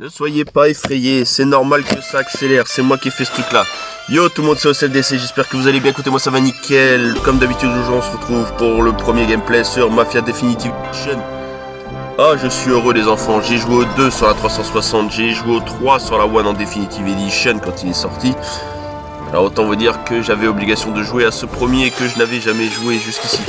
Ne soyez pas effrayés, c'est normal que ça accélère, c'est moi qui ai fait ce truc là. Yo tout le monde, c'est OCLDC, j'espère que vous allez bien, écoutez moi ça va nickel. Comme d'habitude aujourd'hui on se retrouve pour le premier gameplay sur Mafia Definitive Edition. Ah je suis heureux les enfants, j'ai joué au 2 sur la 360, j'ai joué au 3 sur la One en Definitive Edition quand il est sorti. Alors autant vous dire que j'avais obligation de jouer à ce premier et que je n'avais jamais joué jusqu'ici.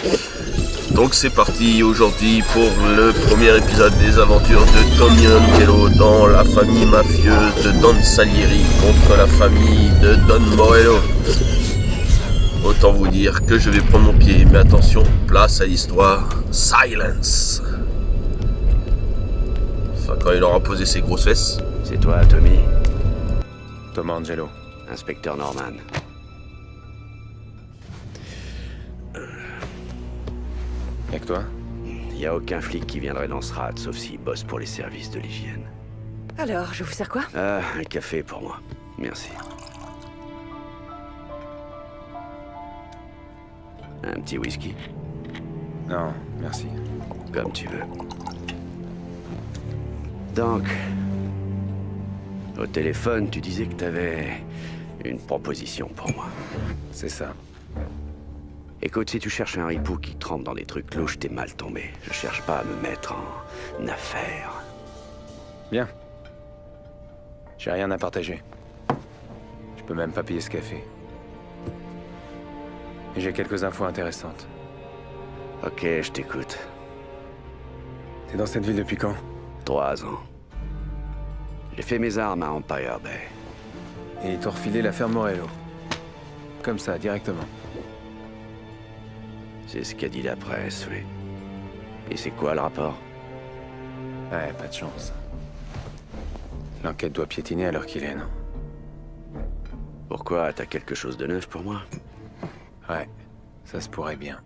Donc c'est parti aujourd'hui pour le premier épisode des aventures de Tommy Angelo dans la famille mafieuse de Don Salieri contre la famille de Don Morello. Autant vous dire que je vais prendre mon pied, mais attention, place à l'histoire, silence. Enfin quand il aura posé ses grosses fesses. C'est toi, Tommy? Tom Angelo. Inspecteur Norman. Y'a que toi? Y a aucun flic qui viendrait dans ce rat, sauf s'il bosse pour les services de l'hygiène. Alors, je vous sers quoi? Un café pour moi. Merci. Un petit whisky? Non, merci. Comme tu veux. Donc, au téléphone, tu disais que t'avais une proposition pour moi. C'est ça. Écoute, si tu cherches un ripou qui trempe dans des trucs louches, t'es mal tombé. Je cherche pas à me mettre en affaire. Bien. J'ai rien à partager. Je peux même pas payer ce café. Et j'ai quelques infos intéressantes. Ok, je t'écoute. T'es dans cette ville depuis quand? 3 ans. J'ai fait mes armes à Empire Bay. Et ils t'ont refilé l'affaire Morello. Comme ça, directement. C'est ce qu'a dit la presse, oui. Et c'est quoi le rapport? Ouais, pas de chance. L'enquête doit piétiner à l'heure qu'il est, non? Pourquoi? T'as quelque chose de neuf pour moi? Ouais, ça se pourrait bien.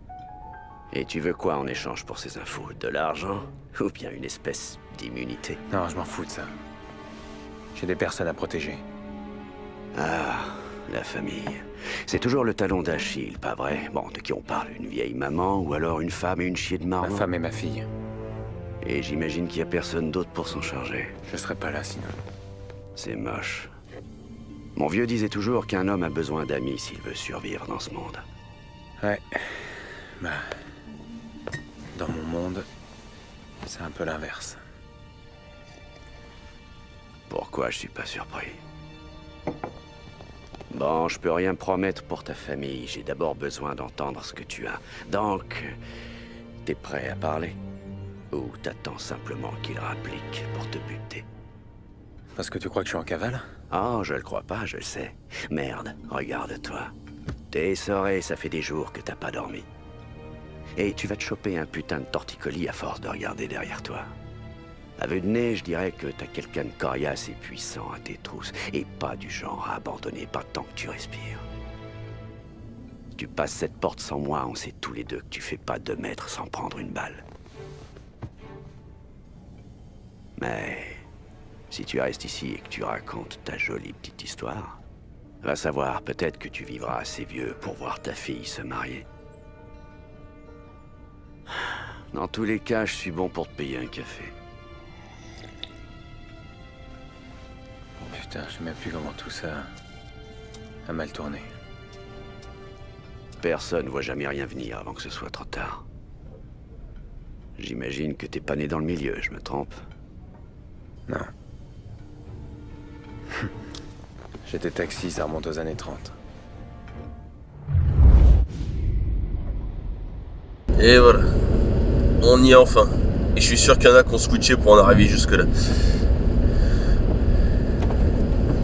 Et tu veux quoi en échange pour ces infos? De l'argent? Ou bien une espèce d'immunité? Non, je m'en fous de ça. J'ai des personnes à protéger. Ah, la famille. C'est toujours le talon d'Achille, pas vrai? Bon, de qui on parle? Une vieille maman ou alors une femme et une chier de marron? Ma femme et ma fille. Et j'imagine qu'il y a personne d'autre pour s'en charger. Je serais pas là sinon. C'est moche. Mon vieux disait toujours qu'un homme a besoin d'amis s'il veut survivre dans ce monde. Ouais. Bah... Dans mon monde, c'est un peu l'inverse. Pourquoi je suis pas surpris? Bon, je peux rien promettre pour ta famille. J'ai d'abord besoin d'entendre ce que tu as. Donc, t'es prêt à parler? Ou t'attends simplement qu'il rapplique pour te buter? Parce que tu crois que je suis en cavale? Oh, je le crois pas, je le sais. Merde, regarde-toi. T'es essoré, ça fait des jours que t'as pas dormi. Et tu vas te choper un putain de torticolis à force de regarder derrière toi. À vue de nez, je dirais que t'as quelqu'un de coriace et puissant à tes trousses, et pas du genre à abandonner pas tant que tu respires. Tu passes cette porte sans moi, on sait tous les deux que tu fais pas 2 mètres sans prendre une balle. Mais si tu restes ici et que tu racontes ta jolie petite histoire, va savoir, peut-être que tu vivras assez vieux pour voir ta fille se marier. Dans tous les cas, je suis bon pour te payer un café. Putain, je sais même plus comment tout ça a mal tourné. Personne voit jamais rien venir avant que ce soit trop tard. J'imagine que t'es pas né dans le milieu, je me trompe? Non. J'étais taxi, ça remonte aux années 30. Et voilà, on y est enfin. Et je suis sûr qu'il y en a qui ont switché pour en arriver jusque là.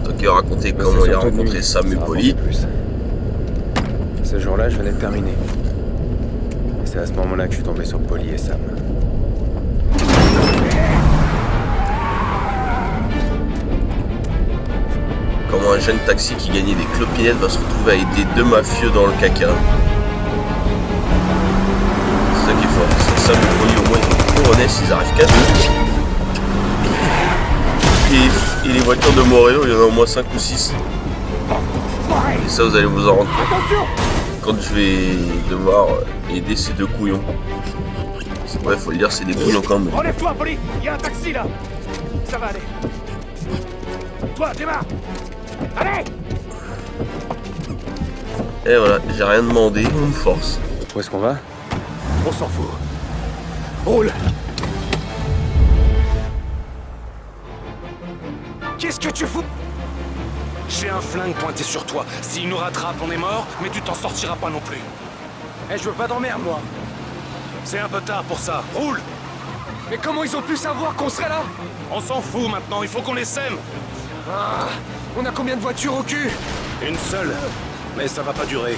Donc il a raconté comment il a rencontré Sam et Polly. Ce jour-là, je venais de terminer. Et c'est à ce moment-là que je suis tombé sur Polly et Sam. Comment un jeune taxi qui gagnait des clopinettes va se retrouver à aider 2 mafieux dans le caca. C'est ça qui est fort. C'est Sam et Polly au moins ils sont couronnés s'ils arrivent qu'à 2. Et les voitures de Morello, il y en a au moins 5 ou 6. Et ça vous allez vous en rendre compte quand je vais devoir aider ces 2 couillons. Ouais, faut le dire, c'est des couillons quand même. Relève-toi, Polly! Il y a un taxi là! Ça va aller. Toi, démarre. Allez. Et voilà, j'ai rien demandé, on me force. Où est-ce qu'on va? On s'en fout. Roule. Qu'est-ce que tu fous? J'ai un flingue pointé sur toi. S'il nous rattrape, on est mort, mais tu t'en sortiras pas non plus. Eh, je veux pas d'emmerde, moi. C'est un peu tard pour ça. Roule. Mais comment ils ont pu savoir qu'on serait là? On s'en fout maintenant, il faut qu'on les sème. Ah, on a combien de voitures au cul? Une seule. Mais ça va pas durer.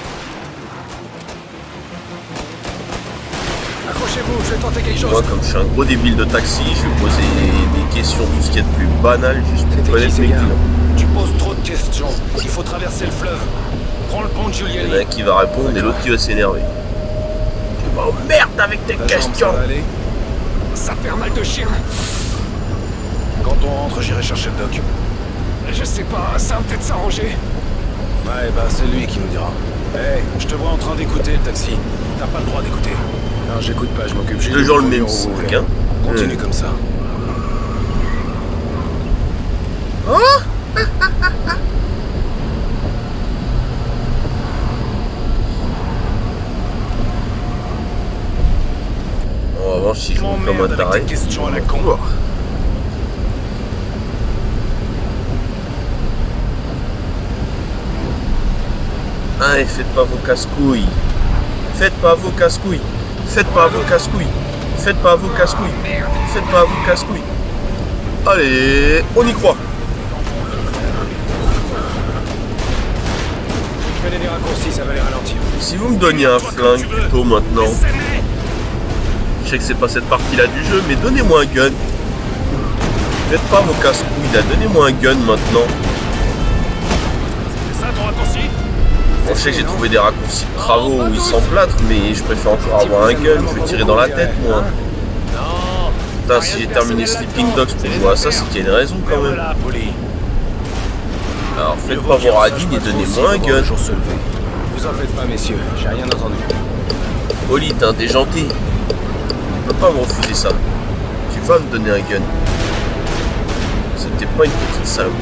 Accrochez-vous, je vais tenter quelque chose. Moi, comme je suis un gros débile de taxi, je vais poser des questions, tout ce qui est de plus banal, juste pour C'était connaître qui, ces mes gars? clients. Tu poses trop de questions. Il faut traverser le fleuve. Prends le pont de Il y en a Giuliani. un qui va répondre et l'autre qui va s'énerver. Tu m'emmerdes avec tes Ta jambe, ça questions. va aller? Ça fait un mal de chien. Quand on rentre, j'irai chercher le doc. Je sais pas, ça va peut-être s'arranger. Ouais, bah c'est lui qui nous dira. Hé, je te vois en train d'écouter le taxi. T'as pas le droit d'écouter. Non, j'écoute pas, je m'occupe juste Toujours le de même conduire où vous sac, voulez. hein. Continue comme ça. En revanche, si je roule comme un M'emmerde avec taré, tes questions à la con. pouvoir. Allez, faites pas vos casse-couilles. Faites pas vos casse-couilles. Faites pas vos casse-couilles. Faites pas vos casse-couilles. Faites pas vos casse-couilles. Allez, on y croit. Je connais des raccourcis, ça va les ralentir. Si vous me donniez un flingue plutôt maintenant, je sais que c'est pas cette partie-là du jeu, mais donnez-moi un gun. Faites pas vos casse-couilles là, donnez-moi un gun maintenant. C'est ça ton raccourci? Bon, je sais que j'ai trouvé des raccourcis de travaux où ils s'emplâtrent, mais je préfère encore avoir un gun, je vais tirer dans la tête moi. Non. Putain, si j'ai terminé Sleeping Dogs pour jouer à ça, c'est qu'il y a une raison quand même. Voilà, Poli. Alors faites pas vos radines et donnez-moi un gun. Jour se lever. Vous en faites pas, messieurs, j'ai rien entendu. Oli, t'es un déjanté. Tu peux pas me refuser ça. Tu vas me donner un gun. C'était pas une petite salope.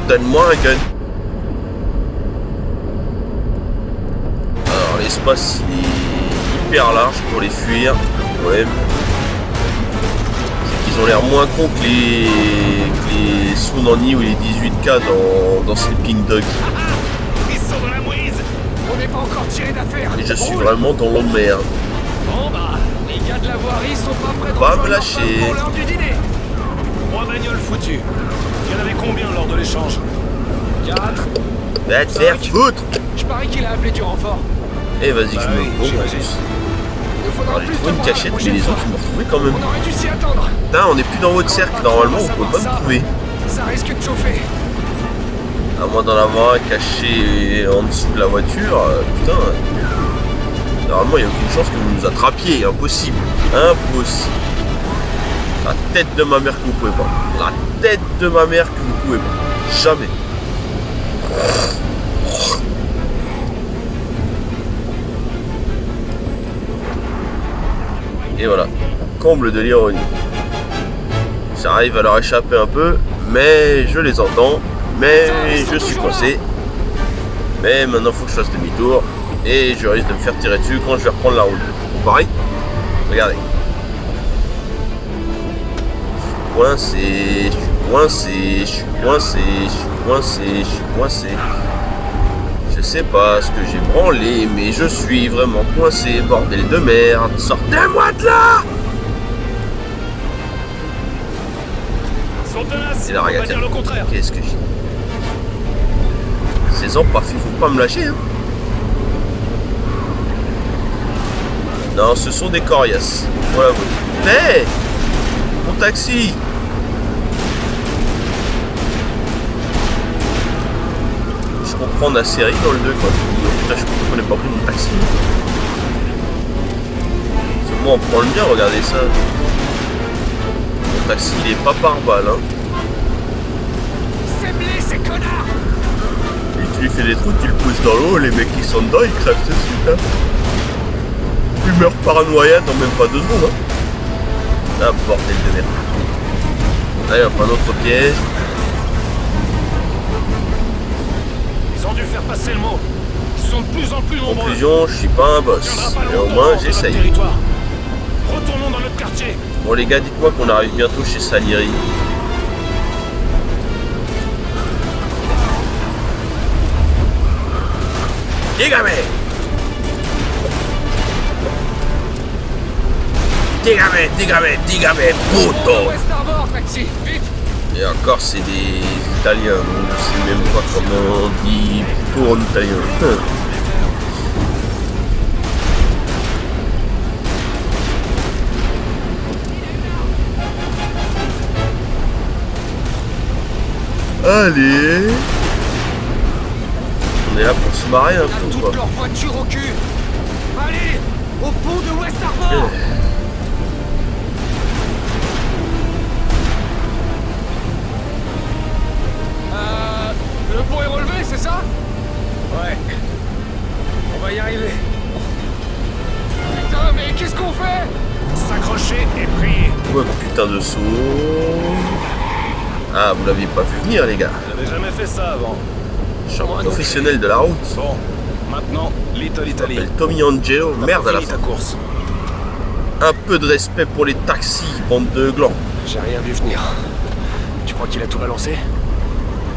Donne-moi un gun. Alors l'espace il est hyper large pour les fuir. Le problème c'est qu'ils ont l'air moins cons que les Sunani ou les 18K dans Sleeping Dogs. Ils sont dans la mouise. On n'est pas encore tiré d'affaire. Et je suis vraiment dans l'emmerde. Bon bah, Les gars de la voirie sont pas prêts de Va me rejoindre leur lâcher. femme pour l'heure du dîner. 3 bagnoles foutues. Il y en avait combien lors de l'échange? 4. Va te faire foutre. Je parie qu'il a appelé du renfort. Eh vas-y que je me oui, pose. j'imagine. Il nous faudra J'ai plus trouvé de une bras la cachette, mais prochaine les fois. autres ils m'ont retrouvé quand même. On aurait dû s'y attendre. Putain, on est plus dans votre cercle, normalement vous pouvez pas me trouver. Ça risque de chauffer. À moins d'en avoir un caché en dessous de la voiture, putain. Normalement il n'y a aucune chance que vous nous attrapiez, impossible. Impossible. La tête de ma mère que vous pouvez pas. La tête de ma mère que vous pouvez pas. Jamais. Et voilà, comble de l'ironie. J'arrive à leur échapper un peu, mais je les entends, mais je suis coincé. Mais maintenant il faut que je fasse demi-tour, et je risque de me faire tirer dessus quand je vais reprendre la route. Pareil, regardez. Je suis coincé, je suis coincé, je suis coincé, je suis coincé, je suis coincé. Je sais pas ce que j'ai branlé, mais je suis vraiment coincé, bordel de merde. Sortez-moi de là! Ils sont tenaces. Et là, On va regarde, dire le contraire. qu'est-ce que j'ai? Ces empaffés, faut pas me lâcher, hein. Non, ce sont des coriaces. Voilà. Mais mon taxi! Je comprends la série dans le 2 quoi. Putain, je connais pas pris mon taxi. C'est bon, on prend le mien, regardez ça. Mon taxi il est pas par balle hein. C'est blé, ces connards. Et tu lui fais des trous, tu le pousses dans l'eau, les mecs qui sont dedans, ils crèvent tout de suite hein. Tu meurs par noyade dans même pas 2 secondes hein. Ah bordel de merde. Là il y a pas un autre piège. passer le mot. Ils sont de plus en plus nombreux. Conclusion, je suis pas un boss. Mais au moins, j'essaye. Retournons dans notre quartier. Bon les gars, dites-moi qu'on arrive bientôt chez Salieri. Dígame. Dígame, puto. West Harbor, taxi, vite. Et encore, c'est des Italiens, donc je sais même pas comment on dit puto en italien. Allez. On est là pour se marrer un peu, Toutes quoi. leurs voitures au cul. Allez, au pont de West Harbor. Le pont est relevé, c'est ça? Ouais. On va y arriver. Putain, mais qu'est-ce qu'on fait? S'accrocher et prier. Ouais, putain de saut. Ah, vous l'aviez pas vu venir, les gars. J'avais jamais fait ça avant. Je suis un professionnel de la route. Bon, maintenant, Little Italy. Le Tommy Angelo, merde à la Fini fin. ta course. Un peu de respect pour les taxis, bande de glands. J'ai rien vu venir. Tu crois qu'il a tout balancé?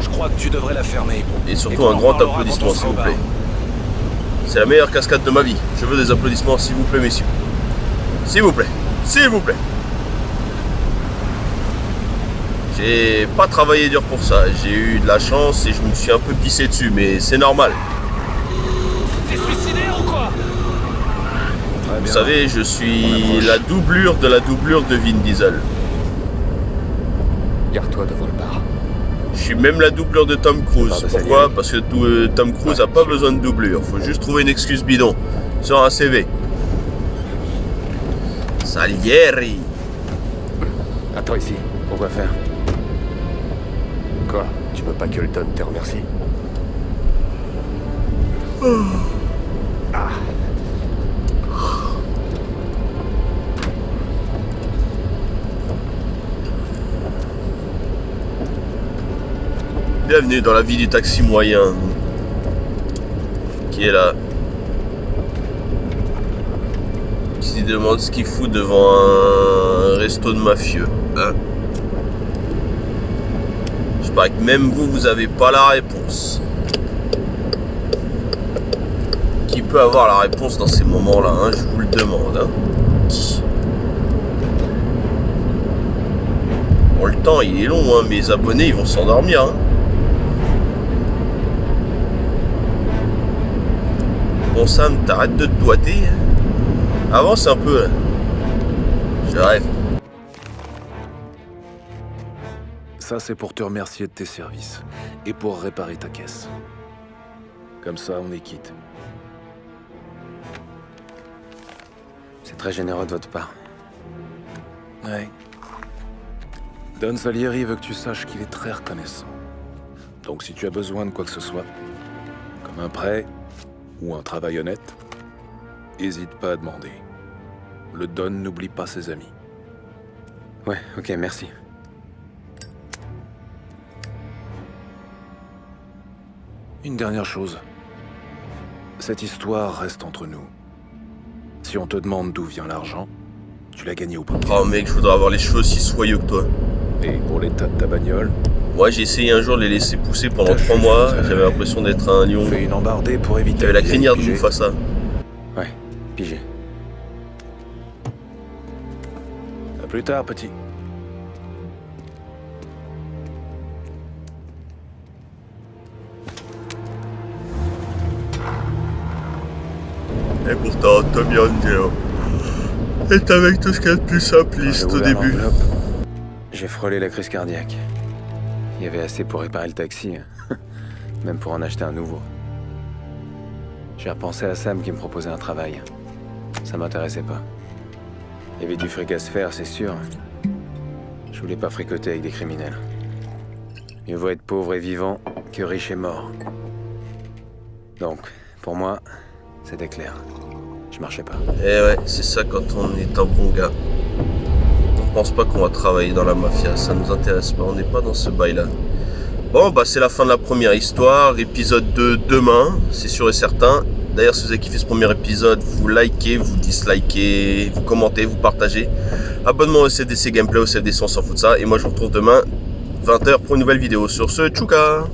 Je crois que tu devrais la fermer. Et surtout qu'on un en grand parlera applaudissement, quand on s'il sera vous au plaît. bar. C'est la meilleure cascade de ma vie. Je veux des applaudissements, s'il vous plaît, messieurs. S'il vous plaît. S'il vous plaît. J'ai pas travaillé dur pour ça. J'ai eu de la chance et je me suis un peu pissé dessus, mais c'est normal. T'es suicidaire ou quoi? Vous savez, je suis la doublure de Vin Diesel. Garde-toi devant le bar. Je suis même la doublure de Tom Cruise. Ah, bah, ça Pourquoi? y est. Parce que Tom Cruise a pas besoin de doublure. Faut juste trouver une excuse bidon sur un CV. Salieri. Attends ici. Pourquoi faire? Quoi? Tu veux pas que le Don te remercie? Bienvenue dans la vie du taxi moyen. Qui est là? Qui se demande ce qu'il fout devant un resto de mafieux. Hein? Je parie que même vous avez pas la réponse. Qui peut avoir la réponse dans ces moments-là, hein? Je vous le demande. Hein? Qui? Bon, le temps il est long, hein? Mes abonnés ils vont s'endormir. Hein? Bon Sam, t'arrêtes de te doiter. Avance un peu. Là. Je rêve. Ça, c'est pour te remercier de tes services et pour réparer ta caisse. Comme ça, on est quitte. C'est très généreux de votre part. Ouais. Don Salieri veut que tu saches qu'il est très reconnaissant. Donc si tu as besoin de quoi que ce soit, comme un prêt ou un travail honnête, hésite pas à demander. Le Don n'oublie pas ses amis. Ouais, ok, merci. Une dernière chose. Cette histoire reste entre nous. Si on te demande d'où vient l'argent, tu l'as gagné ou pas. Oh mec, je voudrais avoir les cheveux aussi soyeux que toi. Et pour l'état de ta bagnole, Moi j'ai essayé un jour de les laisser pousser pendant T'as 3 juste mois. fait- J'avais l'impression d'être un lion. fais une embardée pour éviter... J'avais la les crinière de pigés. Mufasa. Ouais, pigé. À plus tard, petit. Et pourtant, Tommy Angelo est avec tout ce qu'il y a de plus Quand j'ai simpliste au ouvert début. l'enveloppe, j'ai frôlé la crise cardiaque. Il y avait assez pour réparer le taxi, hein. Même pour en acheter un nouveau. J'ai repensé à Sam qui me proposait un travail. Ça m'intéressait pas. Il y avait du fric à se faire, c'est sûr. Je voulais pas fricoter avec des criminels. Mieux vaut être pauvre et vivant que riche et mort. Donc, pour moi, c'était clair. Je marchais pas. Eh ouais, c'est ça quand on est un bon gars. On pense pas qu'on va travailler dans la mafia, ça nous intéresse pas, on n'est pas dans ce bail-là. Bon, bah c'est la fin de la première histoire. Épisode 2 demain, c'est sûr et certain. D'ailleurs, si vous avez kiffé ce premier épisode, vous likez, vous dislikez, vous commentez, vous partagez. Abonnement au CFDC Gameplay, au CFDC, on s'en fout de ça. Et moi, je vous retrouve demain, 20h, pour une nouvelle vidéo. Sur ce, tchouka!